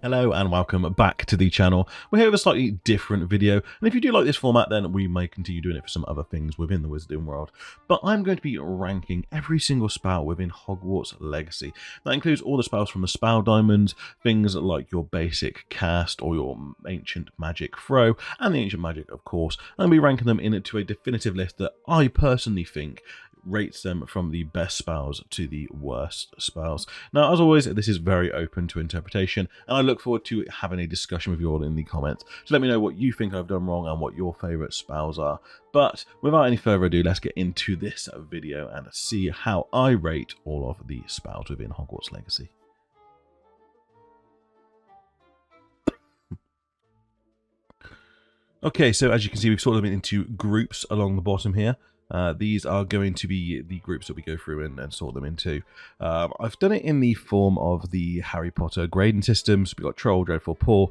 Hello and welcome back to the channel. We're here with a slightly different video, and if you do like this format then we may continue doing it for some other things within the Wizarding world. But I'm going to be ranking every single spell within Hogwarts Legacy. That includes all the spells from the spell diamonds, things like your basic cast or your ancient magic throw, and the ancient magic of course, and I'll be ranking them into a definitive list that I personally think rates them from the best spells to the worst spells. Now, as always, this is very open to interpretation, and I look forward to having a discussion with you all in the comments. So let me know what you think I've done wrong and what your favourite spells are. But without any further ado, let's get into this video and see how I rate all of the spells within Hogwarts Legacy. Okay, so as you can see, we've sorted them into groups along the bottom here. These are going to be the groups that we go through and sort them into. I've done it in the form of the Harry Potter grading systems. We've got Troll, Dreadful, Poor,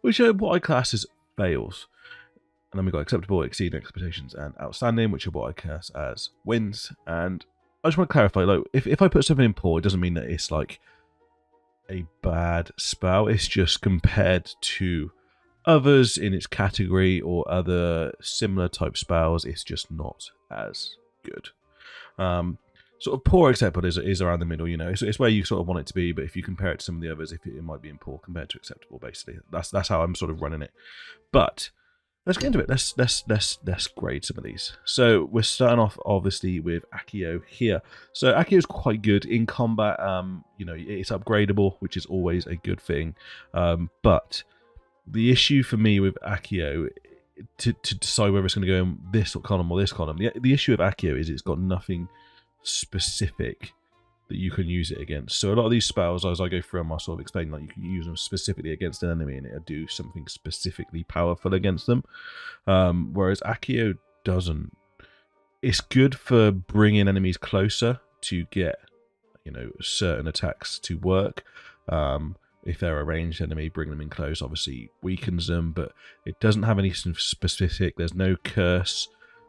which are what I class as fails. And then we've got Acceptable, Exceeding Expectations, and Outstanding, which are what I class as wins. And I just want to clarify, like, if I put something in Poor, it doesn't mean that it's like a bad spell. It's just compared to others in its category or other similar type spells, it's just not as good. Sort of Poor Acceptable is around the middle, you know. It's where you sort of want it to be, but if you compare it to some of the others, it might be in Poor compared to Acceptable, basically. That's how I'm sort of running it. But let's get into it. Let's grade some of these. So we're starting off obviously with Accio here. So Accio is quite good in combat. You know, it's upgradable, which is always a good thing. But the issue for me with Accio, to decide whether it's going to go in this column or this column, the issue with Accio is it's got nothing specific that you can use it against. So a lot of these spells, as I go through them, I'll sort of explain, like, you can use them specifically against an enemy and it'll do something specifically powerful against them. Whereas Accio doesn't. It's good for bringing enemies closer to get, you know, certain attacks to work. If they're a ranged enemy, bring them in close obviously weakens them, but it doesn't have anything specific. There's no curse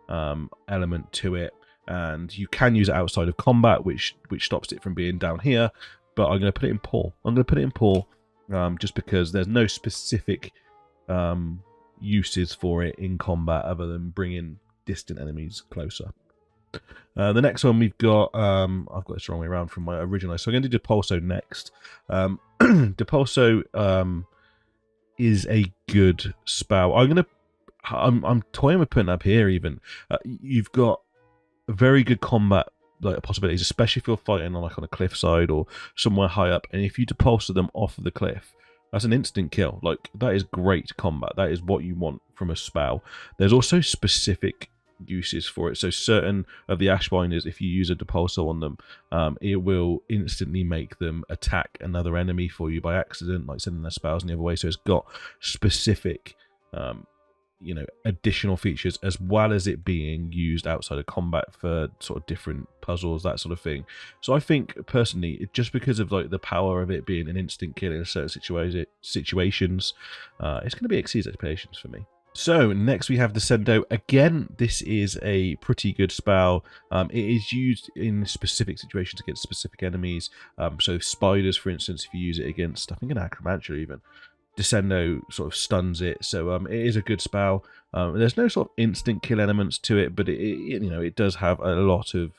element to it, and you can use it outside of combat, which stops it from being down here. But I'm going to put it in Poor. Just because there's no specific uses for it in combat other than bringing distant enemies closer. The next one we've got, I've got this wrong way around from my original, so I'm going to do Depulso next. Depulso is a good spell. I'm toying with putting it up here even. You've got very good combat like possibilities, especially if you're fighting on a cliffside or somewhere high up, and if you Depulso them off of the cliff, that's an instant kill. Like, that is great combat. That is what you want from a spell. There's also specific uses for it. So certain of the Ashbinders, if you use a Depulso on them, it will instantly make them attack another enemy for you by accident, like sending their spells in the other way. So it's got specific you know, additional features, as well as it being used outside of combat for sort of different puzzles, that sort of thing. So I think personally, just because of like the power of it being an instant kill in certain situations, it's going to be exceeds expectations for me. So next we have Descendo. Again, this is a pretty good spell. It is used in specific situations against specific enemies. So spiders, for instance, if you use it against, I think, an Acromantula even, Descendo sort of stuns it. So it is a good spell. There's no sort of instant kill elements to it, but it does have a lot of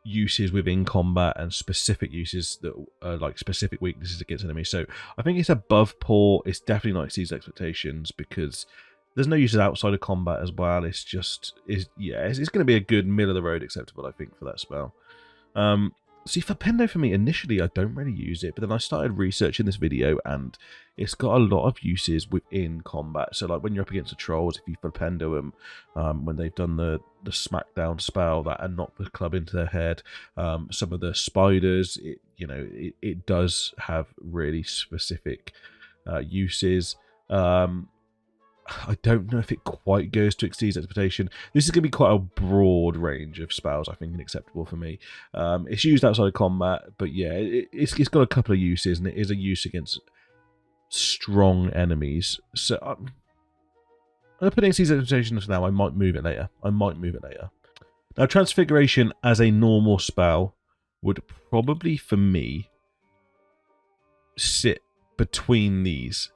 uses within combat and specific uses that are like specific weaknesses against enemies. So I think it's above Poor. It's definitely not exceeds expectations because there's no uses outside of combat as well. It's just it's going to be a good middle of the road acceptable, I think, for that spell. See, for Pendo, for me, initially I don't really use it, but then I started researching this video and it's got a lot of uses within combat. So like when you're up against the trolls, if you Pendo them, when they've done the smackdown spell that and knock the club into their head, some of the spiders, it does have really specific uses. I don't know if it quite goes to exceed expectation. This is going to be quite a broad range of spells, I think, and acceptable for me. It's used outside of combat, but yeah, it's got a couple of uses, and it is a use against strong enemies. So I'm going to put it in exceeds expectations for now. I might move it later. Now, Transfiguration as a normal spell would probably, for me, sit between these.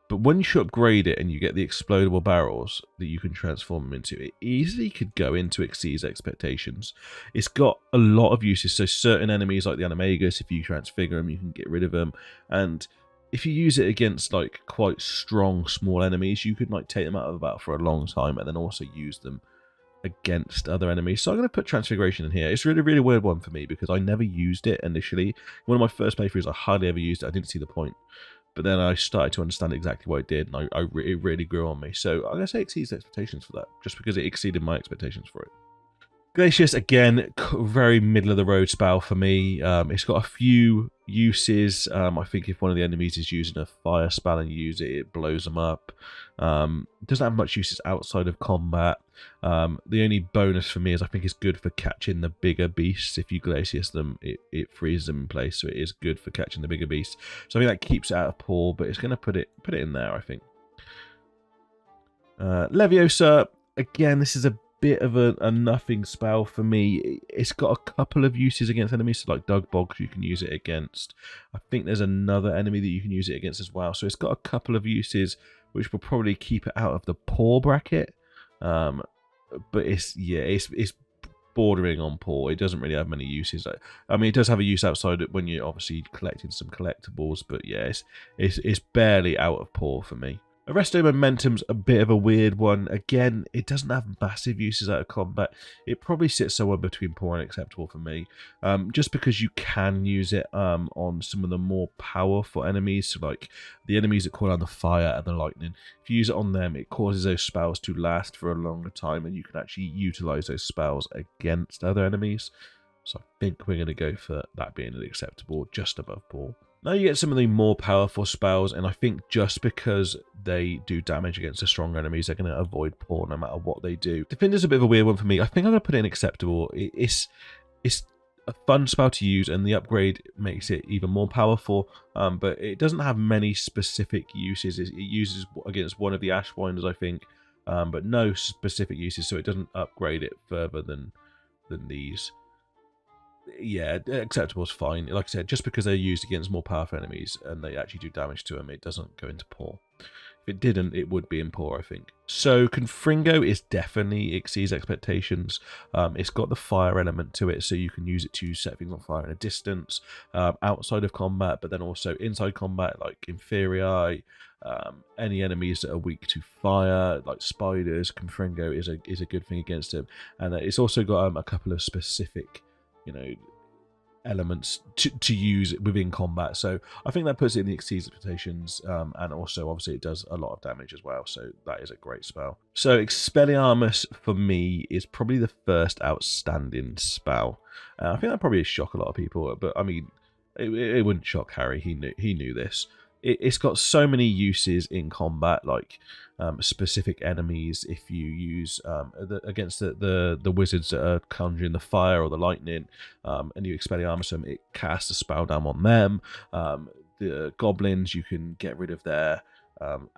But once you upgrade it and you get the explodable barrels that you can transform them into, it easily could go into Exceeds Expectations. It's got a lot of uses. So certain enemies like the Animagus, if you transfigure them, you can get rid of them. And if you use it against like quite strong small enemies, you could like take them out of the battle for a long time and then also use them against other enemies. So I'm going to put Transfiguration in here. It's really, really weird one for me because I never used it initially. One of my first playthroughs, I hardly ever used it. I didn't see the point. But then I started to understand exactly what it did, and it really grew on me. So I'm going to say Exceeds Expectations for that, just because it exceeded my expectations for it. Glacius, again, very middle of the road spell for me. It's got a few uses. I think if one of the enemies is using a fire spell and you use it, it blows them up. It doesn't have much uses outside of combat. The only bonus for me is I think it's good for catching the bigger beasts. If you Glacius them, it freezes them in place, so it is good for catching the bigger beasts. So I think that keeps it out of pool, but it's going to put it in there, I think. Leviosa, again, this is a bit of a nothing spell for me. It's got a couple of uses against enemies, so like Dug Bogs you can use it against. I think there's another enemy that you can use it against as well. So it's got a couple of uses which will probably keep it out of the poor bracket. But it's bordering on poor. It doesn't really have many uses. I mean, it does have a use outside it when you're obviously collecting some collectibles, but yeah, it's barely out of poor for me. Arresto Momentum's a bit of a weird one. Again, it doesn't have massive uses out of combat. It probably sits somewhere between poor and acceptable for me. Just because you can use it on some of the more powerful enemies. So like the enemies that call down the fire and the lightning. If you use it on them, it causes those spells to last for a longer time. And you can actually utilize those spells against other enemies. So I think we're going to go for that being an acceptable, just above poor. Now you get some of the more powerful spells, and I think just because they do damage against the stronger enemies, they're going to avoid poor no matter what they do. Defender's a bit of a weird one for me. I think I'm going to put it in acceptable. It's a fun spell to use, and the upgrade makes it even more powerful, but it doesn't have many specific uses. It uses against one of the Ashwinders, I think, but no specific uses, so it doesn't upgrade it further than these. Yeah, acceptable is fine. Like I said, just because they're used against more powerful enemies and they actually do damage to them, it doesn't go into poor. If it didn't, it would be in poor, I think. So Confringo is definitely exceeds expectations. It's got the fire element to it, so you can use it to set things on fire in a distance, outside of combat, but then also inside combat, like Inferi. Any enemies that are weak to fire, like spiders, Confringo is a good thing against them. And it's also got a couple of specific elements to use within combat, so I think that puts it in the exceeds expectations, and also obviously it does a lot of damage as well, so that is a great spell. So Expelliarmus for me is probably the first outstanding spell. I think that probably shock a lot of people, but I mean it wouldn't shock Harry. He knew this. It's got so many uses in combat, like specific enemies. If you use against the wizards that are conjuring the fire or the lightning, and you Expelliarmus them, it casts a spell down on them. The goblins, you can get rid of their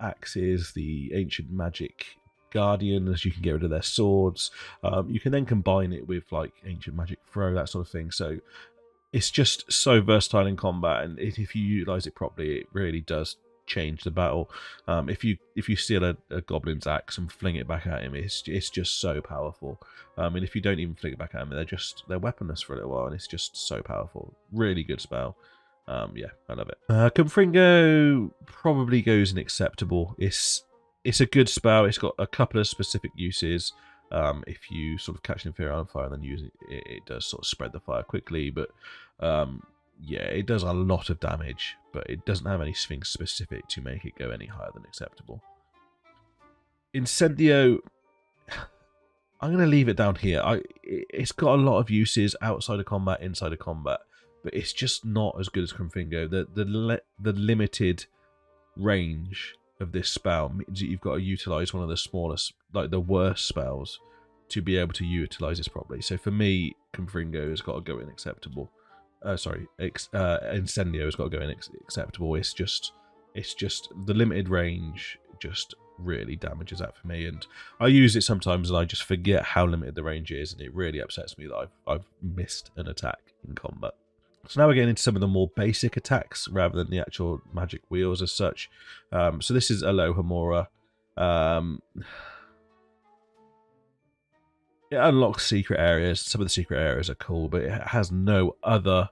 axes. The ancient magic guardians, you can get rid of their swords. You can then combine it with like ancient magic throw, that sort of thing. So it's just so versatile in combat, and if you utilize it properly, it really does change the battle. If you steal a goblin's axe and fling it back at him, it's just so powerful. And if you don't even fling it back at him, they're weaponless for a little while, and it's just so powerful. Really good spell. Yeah, I love it. Confringo probably goes in acceptable. It's a good spell. It's got a couple of specific uses. If you sort of catch an Inferi on fire and then use it, it does sort of spread the fire quickly, but yeah, it does a lot of damage, but it doesn't have anything specific to make it go any higher than acceptable. Incendio, I'm going to leave it down here. It's got a lot of uses outside of combat, inside of combat, but it's just not as good as Confringo. The limited range of this spell means that you've got to utilize one of the smallest, like the worst spells, to be able to utilize this properly. So for me, Confringo has got to go in acceptable. Incendio has got to go in acceptable. It's just the limited range just really damages that for me, and I use it sometimes and I just forget how limited the range is, and it really upsets me that I've missed an attack in combat. So now we're getting into some of the more basic attacks rather than the actual magic wheels as such. So this is Alohomora. It unlocks secret areas. Some of the secret areas are cool, but it has no other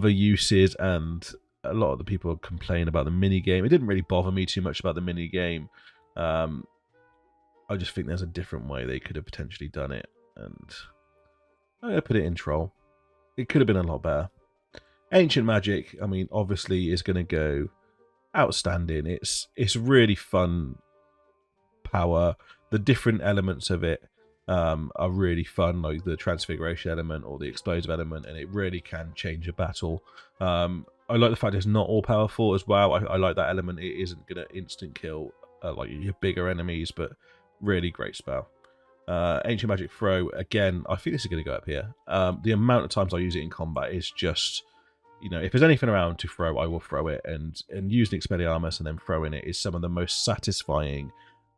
uses, and a lot of the people complain about the mini game. It didn't really bother me too much about the mini game. I just think there's a different way they could have potentially done it, and I'm gonna put it in Troll. It could have been a lot better. Ancient Magic, I mean, obviously is going to go outstanding. It's really fun power. The different elements of it are really fun, like the transfiguration element or the explosive element, and it really can change a battle. I like the fact it's not all powerful as well. I like that element. It isn't going to instant kill like your bigger enemies, but really great spell. Ancient Magic Throw, again, I think this is going to go up here. The amount of times I use it in combat is just, you know, if there's anything around to throw, I will throw it. And using Expelliarmus and then throwing it is some of the most satisfying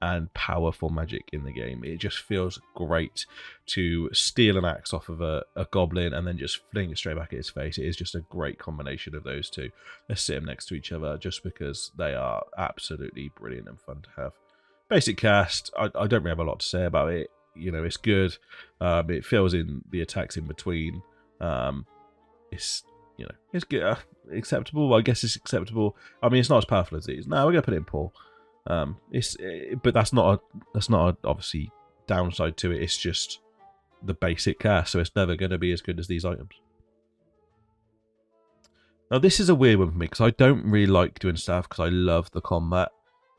and powerful magic in the game. It just feels great to steal an axe off of a goblin and then just fling it straight back at his face. It is just a great combination of those two. Let's sit them next to each other just because they are absolutely brilliant and fun to have. Basic cast, I don't really have a lot to say about it. You know, it's good. It fills in the attacks in between. It's, you know, it's good, acceptable. I guess it's acceptable. I mean, it's not as powerful as these. No, we're gonna put it in poor. But that's not a obviously downside to it. It's just the basic cast, so it's never going to be as good as these items. Now, this is a weird one for me because I don't really like doing stuff because I love the combat,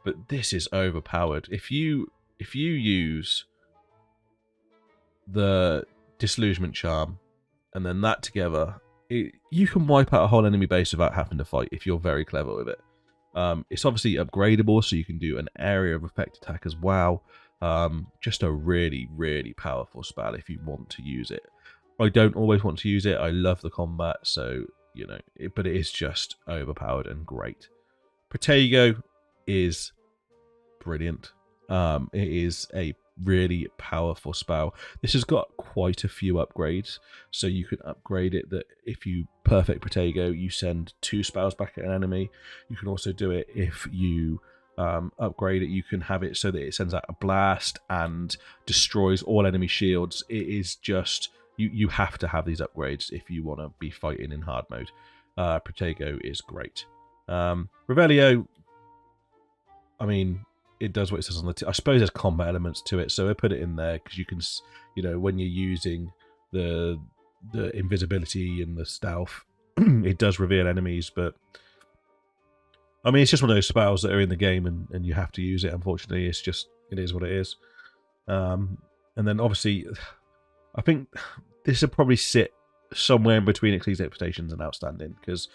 but this is overpowered. If you use the Disillusionment Charm and then that together, you can wipe out a whole enemy base without having to fight if you're very clever with it. It's obviously upgradable, so you can do an area of effect attack as well. Just a really, really powerful spell if you want to use it. I don't always want to use it. I love the combat, so, you know, but it is just overpowered and great. Protego is brilliant. It is a really powerful spell. This has got quite a few upgrades, so you can upgrade it that if you perfect Protego, you send 2 spells back at an enemy. You can also do it if you upgrade it, you can have it so that it sends out a blast and destroys all enemy shields. It is just, you have to have these upgrades if you want to be fighting in hard mode. Protego is great. Revelio, I mean, it does what it says on the I suppose there's combat elements to it, so I put it in there because you can, you know, when you're using the invisibility and the stealth, it does reveal enemies, but I mean, it's just one of those spells that are in the game and you have to use it. Unfortunately, it's just, it is what it is. And then obviously, I think this will probably sit somewhere in between Exceeds Expectations and Outstanding because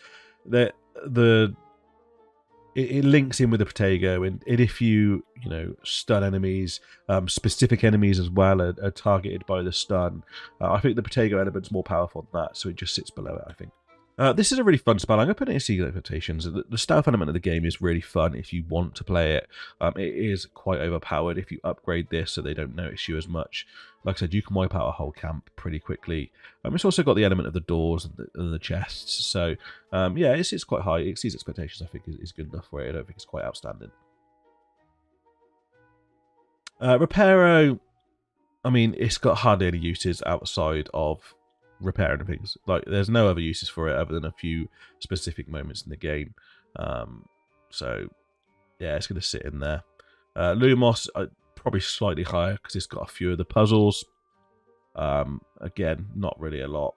it links in with the Protego, and if you know, stun enemies, specific enemies as well are targeted by the stun. I think the Protego element's more powerful than that, so it just sits below it, I think. This is a really fun spell. I'm going to put it in Exceeds Expectations. The stealth element of the game is really fun if you want to play it. It is quite overpowered if you upgrade this so they don't notice you as much. Like I said, you can wipe out a whole camp pretty quickly. It's also got the element of the doors and the chests. So, yeah, it's quite high. Exceeds Expectations, I think, is good enough for it. I don't think it's quite outstanding. Reparo, I mean, it's got hardly any uses outside of repairing things. Like, there's no other uses for it other than a few specific moments in the game. So, yeah, it's going to sit in there. Lumos, probably slightly higher because it's got a few of the puzzles. Again, not really a lot.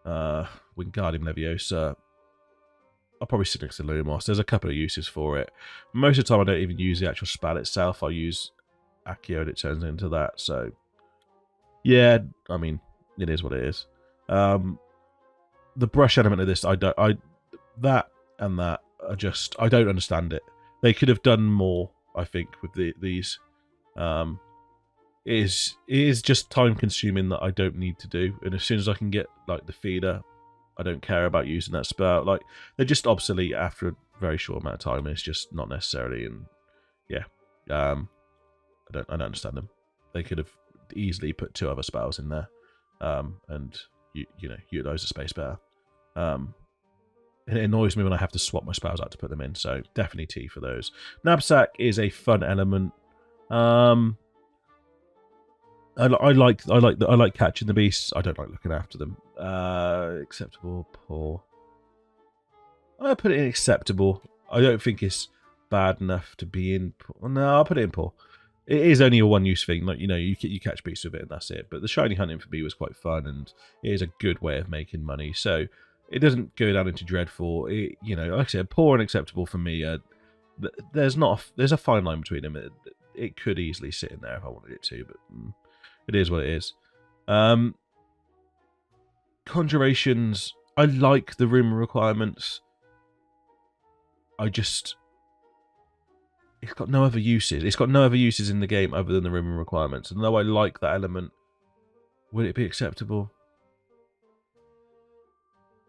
Wingardium Leviosa, I'll probably sit next to Lumos. There's a couple of uses for it. Most of the time I don't even use the actual spell itself. I use Accio and it turns into that. So, yeah, I mean, it is what it is. The brush element of this, I don't understand it. They could have done more, I think, with these. It is just time consuming that I don't need to do, and as soon as I can get like the feeder, I don't care about using that spell. Like, they're just obsolete after a very short amount of time, and it's just not necessary. And yeah, I don't understand them. They could have easily put 2 other spells in there, and you know, utilize the space better. It annoys me when I have to swap my spells out to put them in, so definitely T for those. Knapsack is a fun element. I like catching the beasts. I don't like looking after them. Acceptable, poor. I put it in acceptable. I don't think it's bad enough to be in. No, I'll put it in poor. It is only a one-use thing. Like, you know, you catch beasts with it and that's it. But the shiny hunting for me was quite fun, and it is a good way of making money. So it doesn't go down into dreadful. You know, like I said, poor and acceptable for me. There's a fine line between them. It could easily sit in there if I wanted it to, but it is what it is. Conjurations. I like the room requirements. It's got no other uses. It's got no other uses in the game other than the room requirements. And though I like that element, would it be acceptable?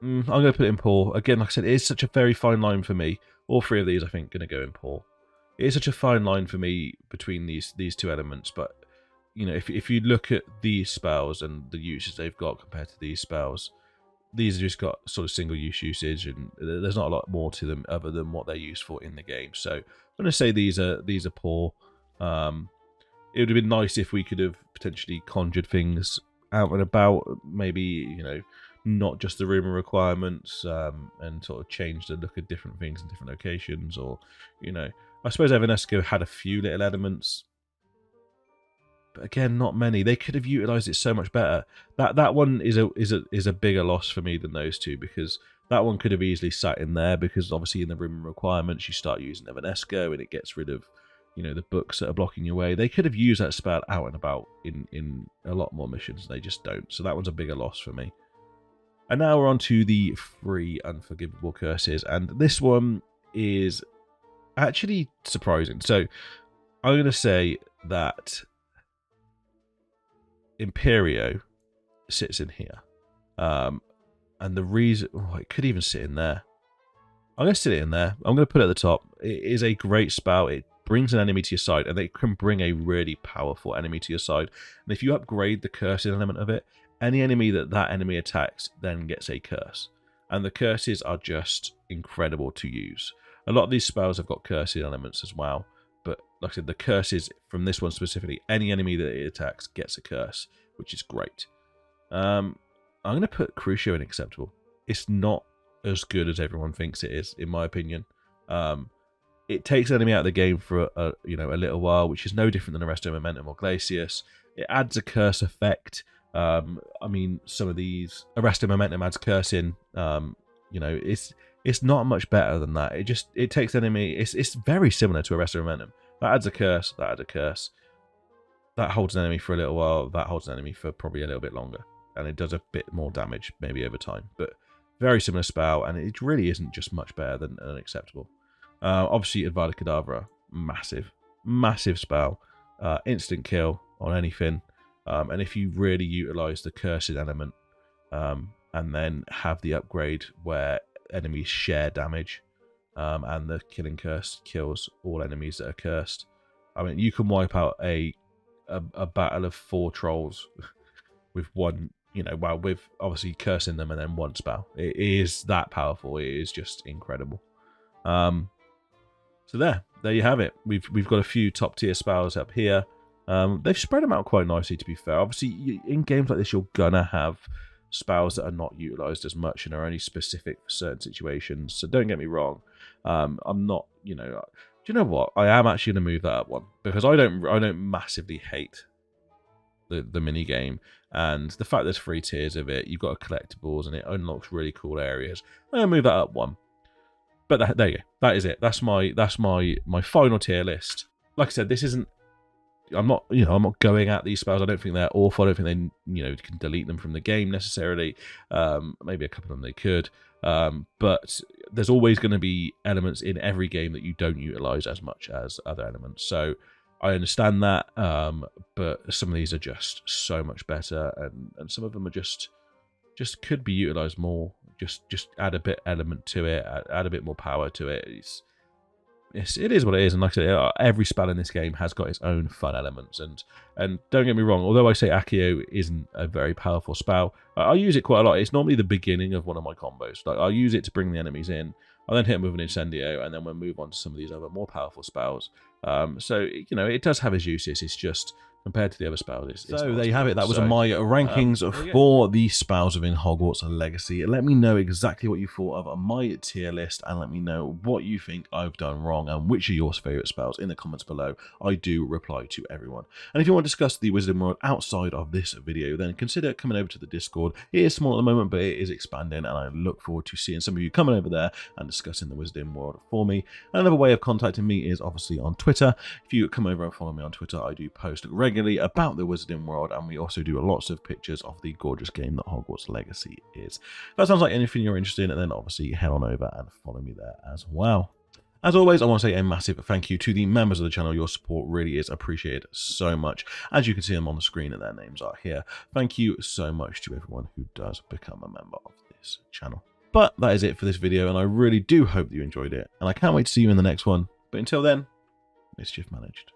I'm going to put it in poor. Again, like I said, it is such a very fine line for me. All three of these, I think, going to go in poor. It is such a fine line for me between these two elements. But, you know, if you look at these spells and the uses they've got compared to these spells, these have just got sort of single-use usage, and there's not a lot more to them other than what they're used for in the game. So I'm going to say these are poor. It would have been nice if we could have potentially conjured things out and about, maybe, you know, not just the rumor requirements, and sort of change the look of different things in different locations, or, you know, I suppose Evanesco had a few little elements. But again, not many. They could have utilized it so much better. That one is a bigger loss for me than those two, because that one could have easily sat in there, because obviously in the room requirements you start using Evanesco and it gets rid of, you know, the books that are blocking your way. They could have used that spell out and about in a lot more missions. They just don't. So that one's a bigger loss for me. And now we're on to the 3 unforgivable curses, and this one is actually surprising. So I'm going to say that Imperio sits in here, and the reason, it could even sit in there. I'm going to sit it in there. I'm going to put it at the top. It is a great spell. It brings an enemy to your side, and they can bring a really powerful enemy to your side. And if you upgrade the cursing element of it, any enemy that enemy attacks then gets a curse. And the curses are just incredible to use. A lot of these spells have got cursing elements as well, but like I said, the curses from this one specifically, any enemy that it attacks gets a curse, which is great. I'm going to put Crucio in acceptable. It's not as good as everyone thinks it is, in my opinion. It takes an enemy out of the game for a little while, which is no different than Arresto Momentum or Glacius. It adds a curse effect. I mean, some of these Arresto Momentum adds cursing. You know, it's not much better than that. It takes enemy. It's very similar to Arresto Momentum. That adds a curse. That adds a curse. That holds an enemy for a little while. That holds an enemy for probably a little bit longer, and it does a bit more damage maybe over time. But very similar spell, and it really isn't just much better than unacceptable. Obviously, Advada Kedavra, massive spell, instant kill on anything. And if you really utilize the cursed element, and then have the upgrade where enemies share damage, and the killing curse kills all enemies that are cursed, I mean, you can wipe out a battle of 4 trolls with one, with obviously cursing them and then one spell. It is that powerful. It is just incredible. So there you have it. We've got a few top tier spells up here. They've spread them out quite nicely, to be fair. Obviously, in games like this, you're gonna have spells that are not utilized as much and are only specific for certain situations. So don't get me wrong. I'm not, do you know what? I am actually gonna move that up one, because I don't massively hate the mini game, and the fact there's 3 tiers of it. You've got collectibles and it unlocks really cool areas. I'm gonna move that up one. But there you go. That is it. That's my final tier list. Like I said, this isn't. I'm not going at these spells. I don't think they're awful. I don't think they can delete them from the game necessarily. Maybe a couple of them they could. But there's always going to be elements in every game that you don't utilize as much as other elements. So I understand that. But some of these are just so much better, and some of them are just could be utilized more. Just add a bit element to it, add a bit more power to it. it is what it is, and like I said, every spell in this game has got its own fun elements. And don't get me wrong, although I say Accio isn't a very powerful spell, I use it quite a lot. It's normally the beginning of one of my combos. Like I'll use it to bring the enemies in. I'll then hit them with an Incendio, and then we'll move on to some of these other more powerful spells. So you know, it does have its uses. It's just compared to the other spells. So there you have it. That was my rankings for the spells within Hogwarts Legacy. Let me know exactly what you thought of my tier list, and let me know what you think I've done wrong and which are your favourite spells in the comments below. I do reply to everyone. And if you want to discuss the Wizarding World outside of this video, then consider coming over to the Discord. It is small at the moment, but it is expanding, and I look forward to seeing some of you coming over there and discussing the Wizarding World for me. Another way of contacting me is obviously on Twitter. If you come over and follow me on Twitter, I do post regularly about the Wizarding World, and we also do lots of pictures of the gorgeous game that Hogwarts Legacy is. If that sounds like anything you're interested in, then obviously head on over and follow me there as well. As always, I want to say a massive thank you to the members of the channel. Your support really is appreciated so much. As you can see them on the screen, and their names are here. Thank you so much to everyone who does become a member of this channel. But that is it for this video, and I really do hope that you enjoyed it, and I can't wait to see you in the next one. But until then, mischief managed.